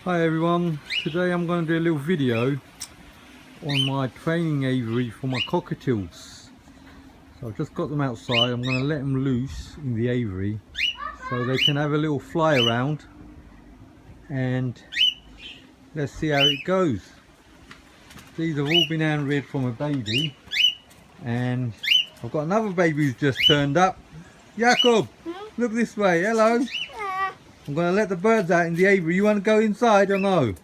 Hi everyone, today I'm going to do a little video on my training aviary for my cockatiels. So I've just got them outside. I'm going to let them loose in the aviary so they can have a little fly around and let's see how it goes. These have all been hand-reared from a baby and I've got another baby who's just turned up. Jacob, look this way, hello. I'm going to let the birds out in the aviary. You want to go inside or no?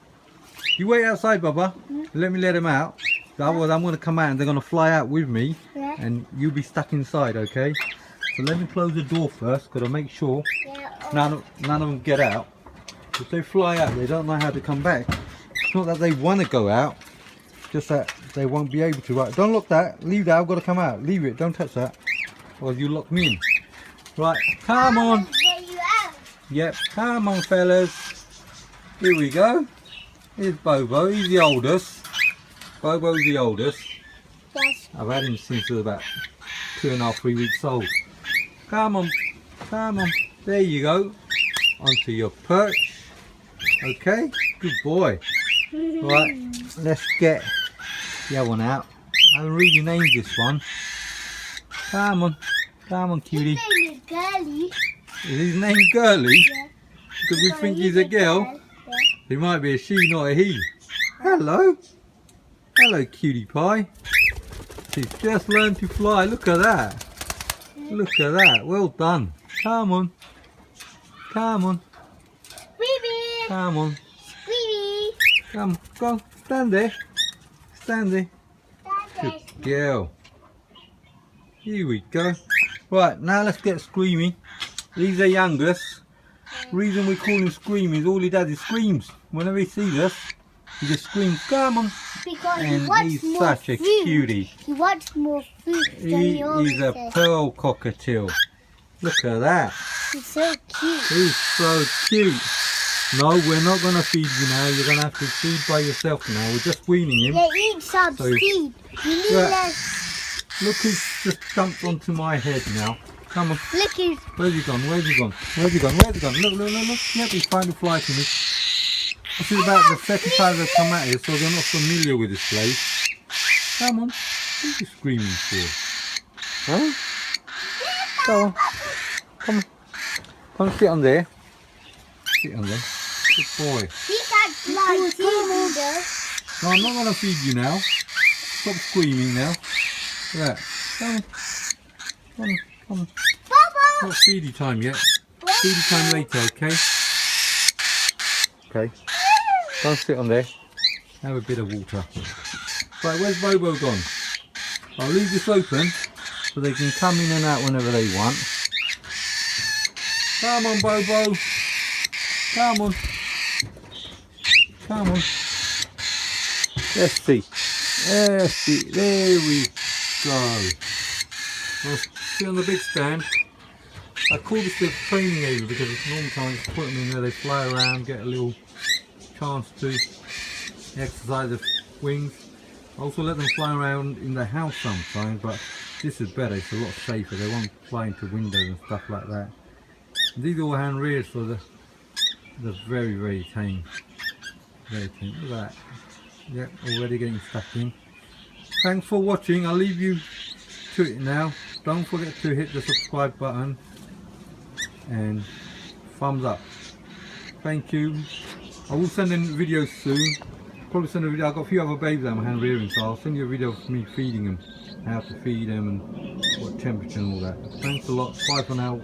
You wait outside, Bubba. Let me let them out. Otherwise I'm going to come out and they're going to fly out with me and you'll be stuck inside, okay? So let me close the door first, because I'll make sure none of them get out. If they fly out, they don't know how to come back. It's not that they want to go out, just that they won't be able to. Right, don't lock that. Leave that. I've got to come out. Leave it. Don't touch that, or you lock me in. Right, come on. Yep, come on fellas. Here we go. Here's Bobo. He's the oldest. Bobo's the oldest. Yes. I've had him since he was about 2.5, 3 weeks old. Come on. Come on. There you go. Onto your perch. Okay. Good boy. Right. Let's get the other one out. I haven't really named this one. Come on. Come on, cutie. His name is Girly. Is his name Girly? Yeah. Because we think he's a girl. Yeah. He might be a she, not a he. Hello. Hello, cutie pie. She's just learned to fly. Look at that. Look at that. Well done. Come on. Come on. Baby. Come on. Baby. Come. Go on. Stand there. Stand there. Good girl. Here we go. Right, now let's get Screamy. These are youngest. Reason we call him Screamy is all he does is screams. Whenever he sees us, he just screams, come on. Because And he wants he's more such a food. cutie. He wants more food. He's a pearl cockatiel. Look at that. He's so cute. He's so cute. No, we're not going to feed you now. You're going to have to feed by yourself now. We're just weaning him. Yeah, eat some So- seed. You need Yeah. less. Look who's just jumped onto my head now. Come on. Look, he's Where's he gone? Where's he gone? Where's he gone? Where's he gone? Look, look, look, look. Yep, he's trying to fly to me. This is about the second time they've come out here, so they're not familiar with this place. Come on. What are you screaming for? Huh? Go on. Come on. Come and sit on there. Sit on there. Good boy. he can't fly seed either. No, I'm not going to feed you now. Stop screaming now. Look at that. Come on. Come on. Come on. Bubba. Not feedy time yet. Feedy time later, okay? Okay. Go and sit on there. Have a bit of water. Right, where's Bobo gone? I'll leave this open so they can come in and out whenever they want. Come on, Bobo. Come on. Come on. Let's see. Let's see. There we go. Well, sit on the big stand. I call this the training area because it's normal time to put them in there, they fly around, get a little chance to exercise the wings. I also let them fly around in the house sometimes, but this is better, it's a lot safer, they won't fly into windows and stuff like that. And these are all hand reared, so they're very, very tame. Very tame. Look at that. Yep, already getting stuck in. Thanks for watching, I'll leave you to it now. Don't forget to hit the subscribe button and thumbs up. Thank you. I will send in videos soon. Probably send a video. I've got a few other babies that I'm hand rearing, so I'll send you a video of me feeding them, how to feed them and what temperature and all that. Thanks a lot. Bye for now.